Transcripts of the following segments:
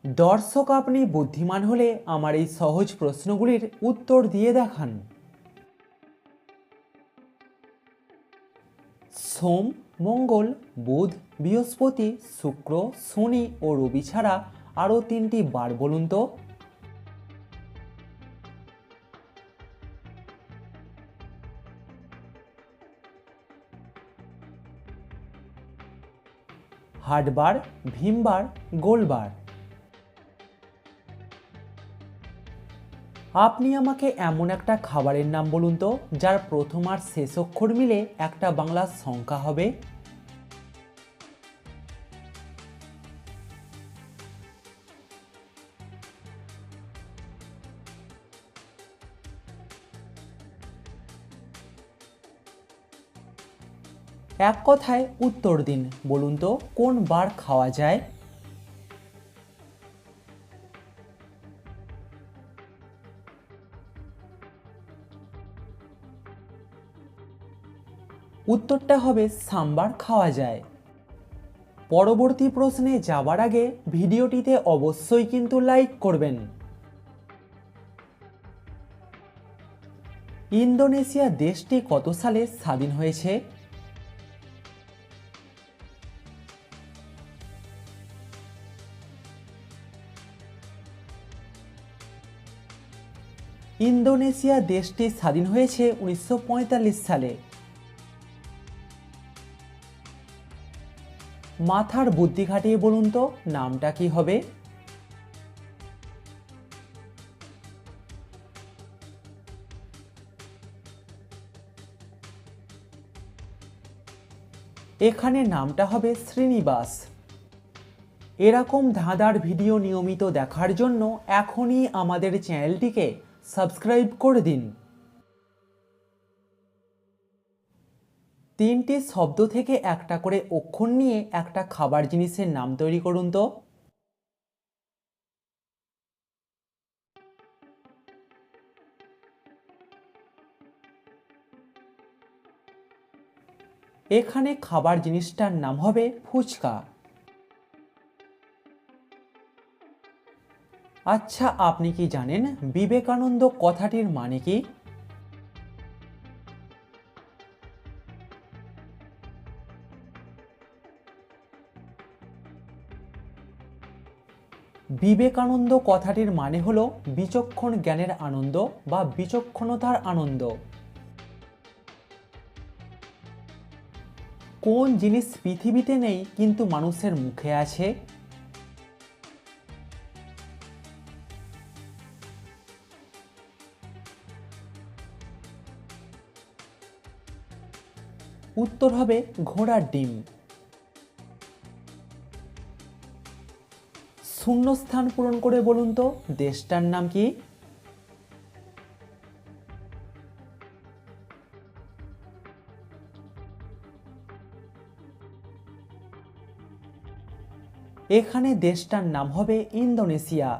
দর্শক, আপনি বুদ্ধিমান হলে আমার এই সহজ প্রশ্নগুলির উত্তর দিয়ে দেখান। সোম, মঙ্গল, বুধ, বৃহস্পতি, শুক্র, শনি ও রবি ছাড়া আরও 3টি বার বলুন তো। হাটবার, ভীমবার, গোলবার। আপনি আমাকে এমন একটা খাবারের নাম বলুন তো যার প্রথম আর শেষ অক্ষর মিলে একটা বাংলা সংখ্যা হবে। এক কথায় উত্তর দিন, বলুন তো কোন বার খাওয়া যায়। উত্তরটা হবে সোমবার খাওয়া যায়। পরবর্তী প্রশ্নে যাবার আগে ভিডিওটিতে অবশ্যই কিন্তু লাইক করবেন। ইন্দোনেশিয়া দেশটি কত সালে স্বাধীন হয়েছে? ইন্দোনেশিয়া দেশটি স্বাধীন হয়েছে 1945 সালে। মাথার বুদ্ধি খাটিয়ে বলুন তো নামটা কি হবে। এখানে নামটা হবে শ্রীনিবাস। এরকম ধাঁধার ভিডিও নিয়মিত দেখার জন্য এখনই আমাদের চ্যানেলটিকে সাবস্ক্রাইব করে দিন। 3টি শব্দ থেকে একটা করে অক্ষর নিয়ে একটা খাবার জিনিসের নাম তৈরি করুন তো। এখানে খাবার জিনিসটার নাম হবে ফুচকা। আচ্ছা, আপনি কি জানেন বিবেকানন্দ কথাটির মানে কি? বিবেকানন্দ কথাটির মানে হলো বিচক্ষণ জ্ঞানের আনন্দ বা বিচক্ষণতার আনন্দ। কোন জিনিস পৃথিবীতে নেই কিন্তু মানুষের মুখে আছে? উত্তর হবে ঘোড়ার ডিম। শূন্যস্থান পূরণ করে বলুন তো দেশটার নাম কি? এখানে দেশটার নাম হবে ইন্দোনেশিয়া।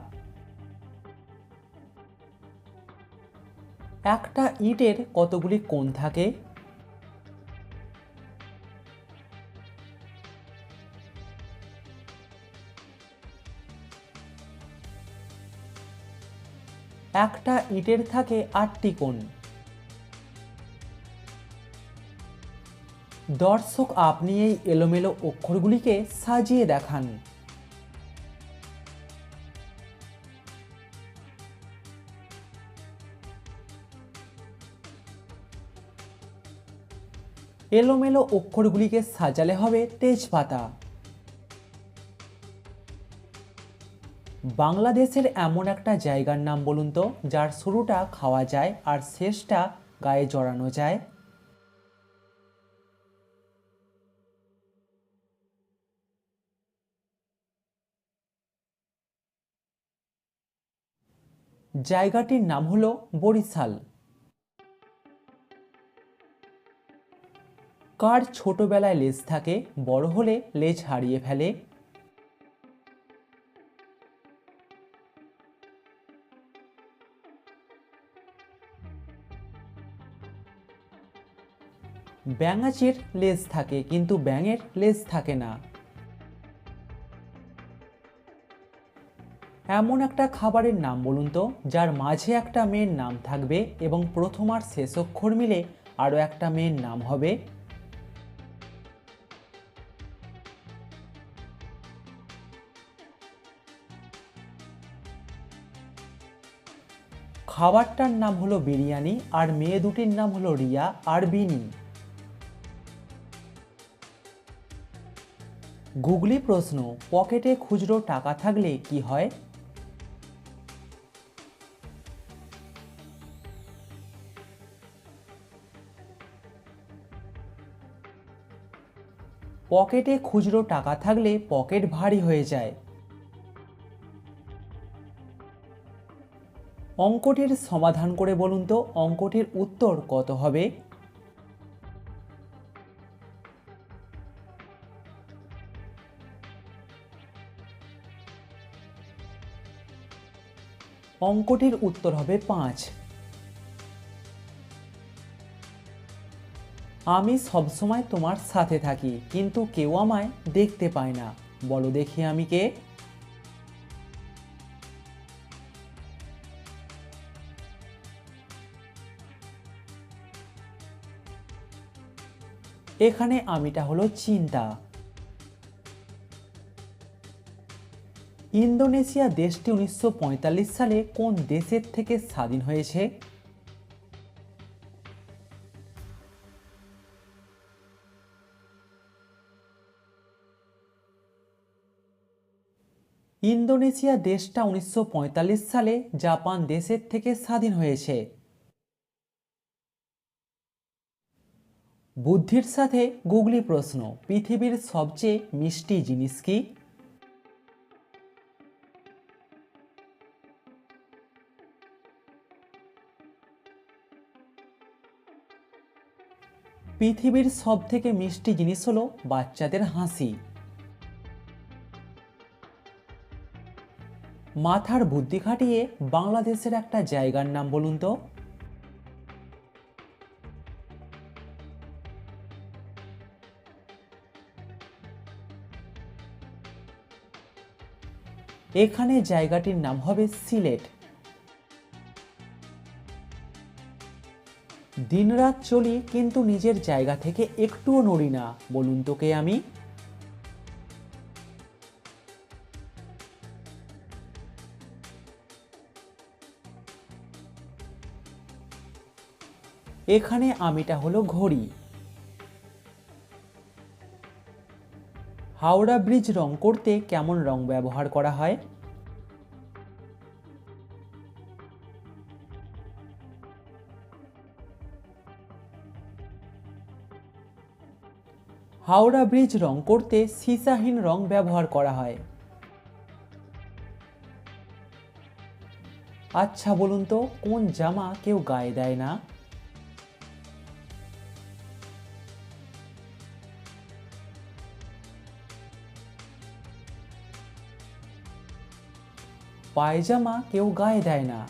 একটা ইটের কতগুলি কোণ থাকে? একটা ইটের থাকে 8টি কোণ। দর্শক, আপনি এই এলোমেলো অক্ষরগুলিকে সাজিয়ে দেখান। এলোমেলো অক্ষরগুলিকে সাজালে হবে তেজপাতা। বাংলাদেশের এমন একটা জায়গার নাম বলুন তো যার শুরুটা খাওয়া যায় আর শেষটা গায়ে জড়ানো যায়। জায়গাটির নাম হলো বরিশাল। কার ছোটবেলায় লেজ থাকে, বড় হলে লেজ হারিয়ে ফেলে? ব্যাঙাচির লেজ থাকে কিন্তু ব্যাঙের লেজ থাকে না। এমন একটা খাবারের নাম বলুন তো যার মাঝে একটা মেয়ের নাম থাকবে এবং প্রথম আর শেষ অক্ষর মিলে আরও একটা মেয়ের নাম হবে। খাবারটার নাম হলো বিরিয়ানি আর মেয়ে দুটির নাম হলো রিয়া আর বিনি। গুগলি প্রশ্ন, পকেটে খুচরো টাকা থাকলে কি হয়? পকেটে খুচরো টাকা থাকলে পকেট ভারী হয়ে যায়। অঙ্কটির সমাধান করে বলুন তো অঙ্কটির উত্তর কত হবে? অঙ্কটির উত্তর হবে 5। আমি সবসময় তোমার সাথে থাকি কিন্তু কেউ আমায় দেখতে পায় না, বলো দেখি আমি কে? এখানে আমিটা হলো চিন্তা। ইন্দোনেশিয়া দেশটি 1945 সালে কোন দেশের থেকে স্বাধীন হয়েছে? ইন্দোনেশিয়া দেশটা 1945 সালে জাপান দেশের থেকে স্বাধীন হয়েছে। বুদ্ধির সাথে গুগলি প্রশ্ন, পৃথিবীর সবচেয়ে মিষ্টি জিনিস কি? পৃথিবীর সবথেকে মিষ্টি জিনিস হলো বাচ্চাদের হাসি। মাথার বুদ্ধি খাটিয়ে বাংলাদেশের একটা জায়গার নাম বলুন তো। এখানে জায়গাটির নাম হবে সিলেট। দিনরাত চলি কিন্তু নিজের জায়গা থেকে একটুও নড়ি না, বলুন তো কে আমি? এখানে আমিটা হলো ঘড়ি। হাওড়া ব্রিজ রং করতে কেমন রং ব্যবহার করা হয়? হাওড়া ব্রিজ রং করতে সীসাহীন রং ব্যবহার করা হয়। আচ্ছা বলুন তো কোন জামা কেউ গায়ে দেয় না? পায়জামা কেউ গায়ে দেয় না।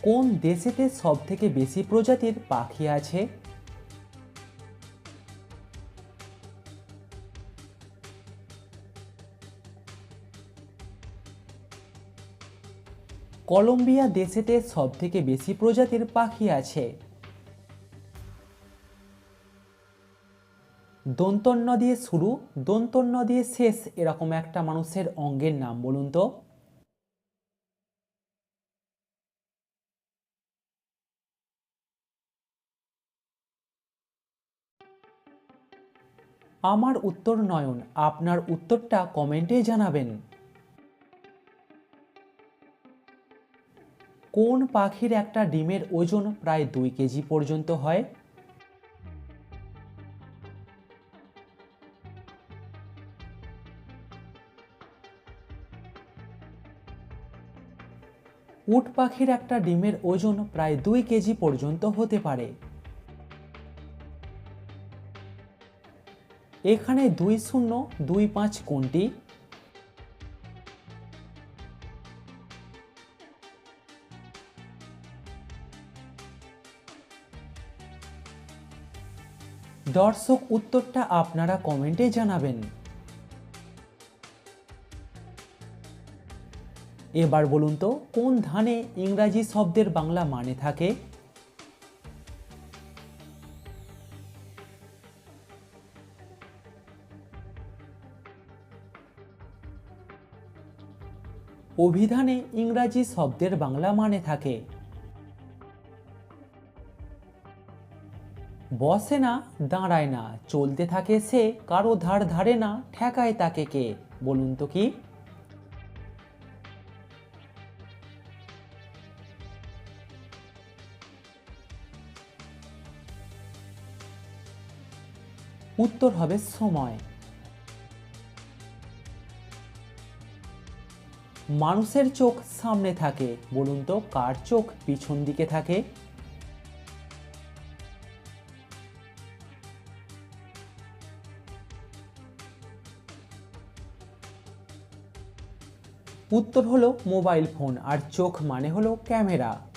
কোন দেশেতে সব থেকে বেশি প্রজাতির পাখি আছে? কলম্বিয়া দেশেতে সব থেকে বেশি প্রজাতির পাখি আছে। দন্তন্য দিয়ে শুরু দন্তন্য দিয়ে শেষ এরকম একটা মানুষের অঙ্গের নাম বলুন তো। আমার উত্তর নয়ন। আপনার উত্তরটা কমেন্টে জানাবেন। কোন পাখির একটা ডিমের ওজন প্রায় 2 কেজি পর্যন্ত হয়? উট পাখির একটা ডিমের ওজন প্রায় 2 কেজি পর্যন্ত হতে পারে। এখানে 2025 কোনটি? দর্শক উত্তরটা আপনারা কমেন্টে জানাবেন। এবার বলুন তো কোন ধানে ইংরাজি শব্দের বাংলা মানে থাকে? অভিধানে ইংরাজি শব্দের বাংলা মানে থাকে। বসে না, দাঁড়ায় না, চলতে থাকে সে, কারো ধার ধারে না, ঠেকায় তাকে কে? বলুন তো কি? উত্তর হবে সময়। মানুষের চোখ সামনে থাকে, বলুন তো কার চোখ পিছন দিকে থাকে? উত্তর হলো মোবাইল ফোন, আর চোখ মানে হলো ক্যামেরা।